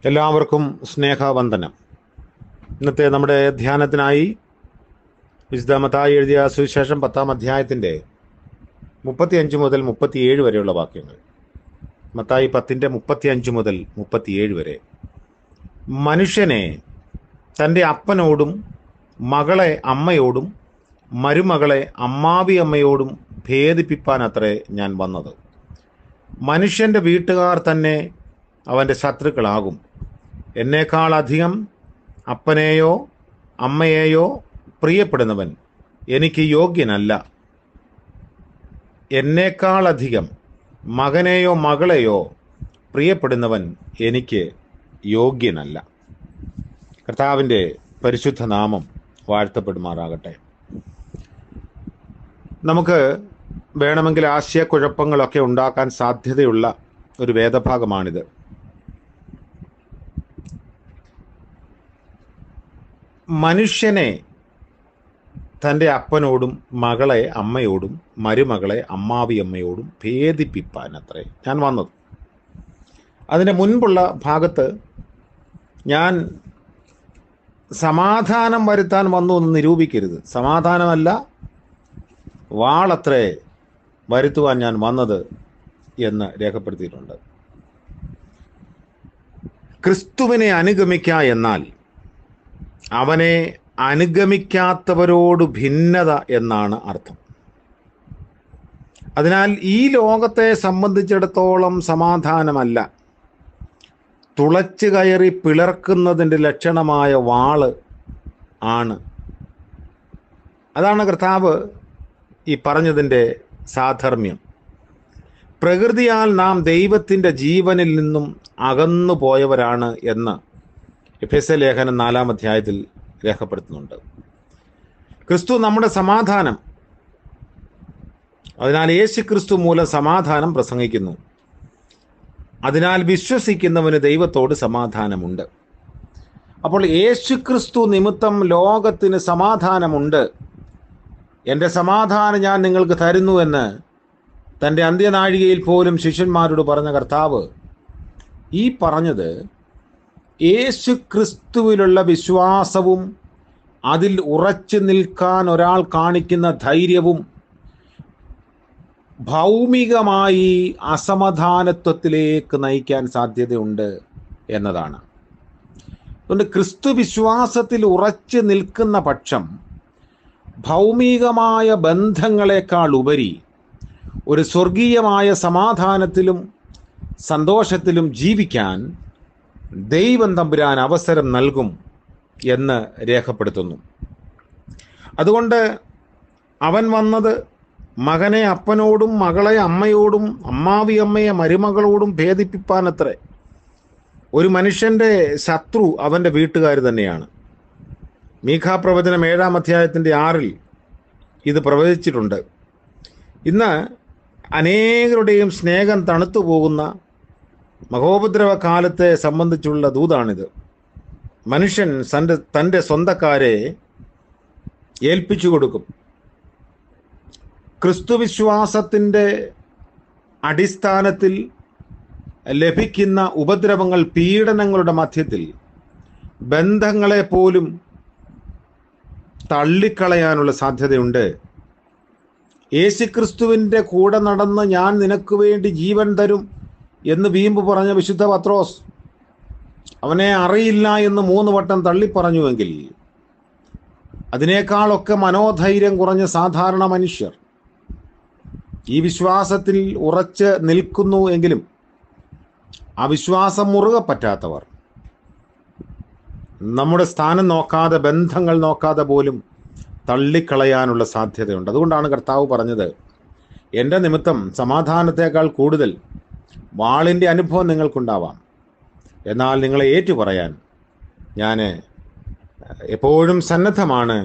എല്ലാവർക്കും സ്നേഹവന്ദനം. ഇന്നത്തെ നമ്മുടെ ധ്യാനത്തിനായി വിശുദ്ധ മത്തായി എഴുതിയ സുവിശേഷം 10-ാം അധ്യായത്തിൻ്റെ 35 മുതൽ 37 വരെയുള്ള വാക്യങ്ങൾ. മത്തായി 10-ന്റെ 35 മുതൽ 37 വരെ. മനുഷ്യനെ തൻ്റെ അപ്പനോടും മകളെ അമ്മയോടും മരുമകളെ അമ്മാവി അമ്മയോടും ഭേദിപ്പിപ്പാനത്രേ ഞാൻ വന്നത്. മനുഷ്യൻ്റെ വീട്ടുകാർ തന്നെ അവൻ്റെ ശത്രുക്കളാകും. എന്നേക്കാളധികം അപ്പനെയോ അമ്മയെയോ പ്രിയപ്പെടുന്നവൻ എനിക്ക് യോഗ്യനല്ല. എന്നേക്കാളധികം മകനെയോ മകളെയോ പ്രിയപ്പെടുന്നവൻ എനിക്ക് യോഗ്യനല്ല. കർത്താവിൻ്റെ പരിശുദ്ധ നാമം വാഴ്ത്തപ്പെടുമാറാകട്ടെ. നമുക്ക് വേണമെങ്കിൽ ആശയക്കുഴപ്പങ്ങളൊക്കെ ഉണ്ടാക്കാൻ സാധ്യതയുള്ള ഒരു വേദഭാഗമാണിത്. മനുഷ്യനെ തൻ്റെ അപ്പനോടും മകളെ അമ്മയോടും മരുമകളെ അമ്മാവി അമ്മയോടും ഭേദിപ്പിപ്പാനത്രേ ഞാൻ വന്നത്. അതിൻ്റെ മുൻപുള്ള ഭാഗത്ത് ഞാൻ സമാധാനം വരുത്താൻ വന്നു എന്ന് നിരൂപിക്കരുത്, സമാധാനമല്ല വാളത്രേ വരുത്തുവാൻ ഞാൻ വന്നത് എന്ന് രേഖപ്പെടുത്തിയിട്ടുണ്ട്. ക്രിസ്തുവിനെ അനുഗമിക്കുക എന്നാൽ അവനെ അനുഗമിക്കാത്തവരോട് ഭിന്നത എന്നാണ് അർത്ഥം. അതിനാൽ ഈ ലോകത്തെ സംബന്ധിച്ചിടത്തോളം സമാധാനമല്ല, തുളച്ചു കയറി പിളർക്കുന്നതിൻ്റെ ലക്ഷണമായ വാള് ആണ്. അതാണ് കർത്താവ് ഈ പറഞ്ഞതിൻ്റെ സാധർമ്മ്യം. പ്രകൃതിയാൽ നാം ദൈവത്തിൻ്റെ ജീവനിൽ നിന്നും അകന്നു പോയവരാണ് എന്ന് എഫെസ്യ ലേഖനം 4-ാം അധ്യായത്തിൽ രേഖപ്പെടുത്തുന്നുണ്ട്. ക്രിസ്തു നമ്മുടെ സമാധാനം. അതിനാൽ യേശു ക്രിസ്തു മൂലം സമാധാനം പ്രസംഗിക്കുന്നു. അതിനാൽ വിശ്വസിക്കുന്നവന് ദൈവത്തോട് സമാധാനമുണ്ട്. അപ്പോൾ യേശു ക്രിസ്തു നിമിത്തം ലോകത്തിന് സമാധാനമുണ്ട്. എൻ്റെ സമാധാനം ഞാൻ നിങ്ങൾക്ക് തരുന്നു എന്ന് തൻ്റെ അന്ത്യനാഴികയിൽ പോലും ശിഷ്യന്മാരോട് പറഞ്ഞ കർത്താവ് ഈ പറഞ്ഞത് യേശു ക്രിസ്തുവിലുള്ള വിശ്വാസവും അതിൽ ഉറച്ചു നിൽക്കാൻ ഒരാൾ കാണിക്കുന്ന ധൈര്യവും ഭൗമികമായി അസമാധാനത്വത്തിലേക്ക് നയിക്കാൻ സാധ്യതയുണ്ട് എന്നതാണ്. അതുകൊണ്ട് ക്രിസ്തു വിശ്വാസത്തിൽ ഉറച്ചു നിൽക്കുന്ന പക്ഷം ഭൗമികമായ ബന്ധങ്ങളെക്കാൾ ഉപരി ഒരു സ്വർഗീയമായ സമാധാനത്തിലും സന്തോഷത്തിലും ജീവിക്കാൻ ദൈവം തമ്പുരാൻ അവസരം നൽകും എന്ന് രേഖപ്പെടുത്തുന്നു. അതുകൊണ്ട് അവൻ വന്നത് മകനെ അപ്പനോടും മകളെ അമ്മയോടും അമ്മാവി അമ്മയെ മരുമകളോടും ഭേദിപ്പിപ്പാനത്രേ. ഒരു മനുഷ്യൻ്റെ ശത്രു അവൻ്റെ വീട്ടുകാർ തന്നെയാണ്. മീഖാ പ്രവചനം 7-ാം അധ്യായത്തിൻ്റെ 6-ൽ ഇത് പ്രവചിച്ചിട്ടുണ്ട്. ഇന്ന് അനേകരുടെയും സ്നേഹം തണുത്തു പോകുന്ന മഹോപദ്രവ കാലത്തെ സംബന്ധിച്ചുള്ള ദൂതാണിത്. മനുഷ്യൻ തൻ്റെ സ്വന്തക്കാരെ ഏൽപ്പിച്ചു കൊടുക്കും. ക്രിസ്തുവിശ്വാസത്തിൻ്റെ അടിസ്ഥാനത്തിൽ ലഭിക്കുന്ന ഉപദ്രവങ്ങൾ, പീഡനങ്ങളുടെ മധ്യത്തിൽ ബന്ധങ്ങളെ പോലും തള്ളിക്കളയാനുള്ള സാധ്യതയുണ്ട്. യേശുക്രിസ്തുവിൻ്റെ കൂടെ നടന്ന് ഞാൻ നിനക്ക് വേണ്ടി ജീവൻ തരും എന്ന് വീമ്പ് പറഞ്ഞ വിശുദ്ധ പത്രോസ് അവനെ അറിയില്ല എന്ന് 3 വട്ടം തള്ളിപ്പറഞ്ഞുവെങ്കിൽ അതിനേക്കാളൊക്കെ മനോധൈര്യം കുറഞ്ഞ സാധാരണ മനുഷ്യർ ഈ വിശ്വാസത്തിൽ ഉറച്ച് നിൽക്കുന്നു എങ്കിലും ആ വിശ്വാസം മുറുകെ പറ്റാത്തവർ നമ്മുടെ സ്ഥാനം നോക്കാതെ, ബന്ധങ്ങൾ നോക്കാതെ പോലും തള്ളിക്കളയാനുള്ള സാധ്യതയുണ്ട്. അതുകൊണ്ടാണ് കർത്താവ് പറഞ്ഞത്, എൻ്റെ നിമിത്തം സമാധാനത്തേക്കാൾ കൂടുതൽ വാളിൻ്റെ അനുഭവം നിങ്ങൾക്കുണ്ടാവാം, എന്നാൽ നിങ്ങളെ ഏറ്റുപറയാൻ ഞാൻ എപ്പോഴും സന്നദ്ധമാണ്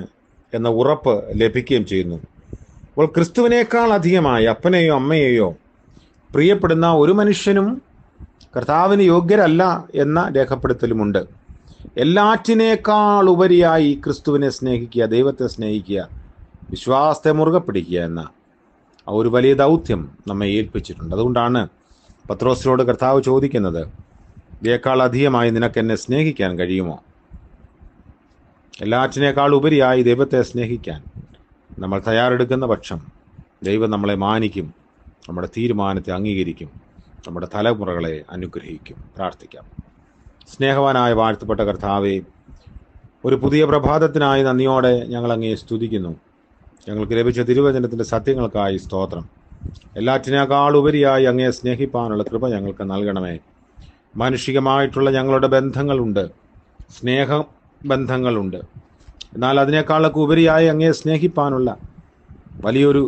എന്ന ഉറപ്പ് ലഭിക്കുകയും ചെയ്യുന്നു. അപ്പോൾ ക്രിസ്തുവിനേക്കാൾ അധികമായി അപ്പനെയോ അമ്മയെയോ പ്രിയപ്പെടുന്ന ഒരു മനുഷ്യനും കർത്താവിന് യോഗ്യരല്ല എന്ന രേഖപ്പെടുത്തലുമുണ്ട്. എല്ലാറ്റിനേക്കാൾ ഉപരിയായി ക്രിസ്തുവിനെ സ്നേഹിക്കുക, ദൈവത്തെ സ്നേഹിക്കുക, വിശ്വാസത്തെ മുറുകെ പിടിക്കുക എന്ന ഒരു വലിയ ദൗത്യം നമ്മെ ഏൽപ്പിച്ചിട്ടുണ്ട്. അതുകൊണ്ടാണ് പത്രോസിനോട് കർത്താവ് ചോദിക്കുന്നത്, ഇതേക്കാൾ അധികമായി നിനക്ക് എന്നെ സ്നേഹിക്കാൻ കഴിയുമോ? എല്ലാറ്റിനേക്കാൾ ഉപരിയായി ദൈവത്തെ സ്നേഹിക്കാൻ നമ്മൾ തയ്യാറെടുക്കുന്ന പക്ഷം ദൈവം നമ്മളെ മാനിക്കും, നമ്മുടെ തീരുമാനത്തെ അംഗീകരിക്കും, നമ്മുടെ തലമുറകളെ അനുഗ്രഹിക്കും. പ്രാർത്ഥിക്കാം. സ്നേഹവാനായ വാഴ്ത്തപ്പെട്ട കർത്താവേ, ഒരു പുതിയ പ്രഭാതത്തിനായി നന്ദിയോടെ ഞങ്ങൾ അങ്ങയെ സ്തുതിക്കുന്നു. ഞങ്ങൾക്ക് ലഭിച്ച തിരുവചനത്തിൻ്റെ സത്യങ്ങൾക്കായി സ്തോത്രം. എല്ലാറ്റിനേക്കാൾ ഉപരിയായി അങ്ങയെ സ്നേഹിപ്പാനുള്ള കൃപ ഞങ്ങൾക്ക് നൽകണമേ. മാനുഷികമായിട്ടുള്ള ഞങ്ങളുടെ ബന്ധങ്ങളുണ്ട്, സ്നേഹബന്ധങ്ങളുണ്ട്. എന്നാൽ അതിനേക്കാളൊക്കെ ഉപരിയായി അങ്ങയെ സ്നേഹിപ്പാനുള്ള വലിയൊരു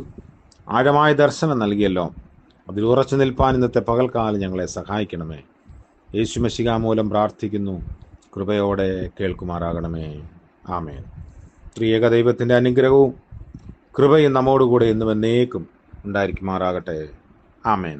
ആഴമായ ദർശനം നൽകിയല്ലോ. അതിൽ ഉറച്ചു നിൽപ്പാൻ ഇന്നത്തെ പകൽക്കാലം ഞങ്ങളെ സഹായിക്കണമേ. യേശുമശിഹാ മൂലം പ്രാർത്ഥിക്കുന്നു. കൃപയോടെ കേൾക്കുമാറാകണമേ. ആമേൻ. ത്രിയേക ദൈവത്തിൻ്റെ അനുഗ്രഹവും കൃപയും നമ്മോടുകൂടെ എന്നും എന്നേക്കും ഉണ്ടായിരിക്കുമാറാകട്ടെ. ആമേൻ.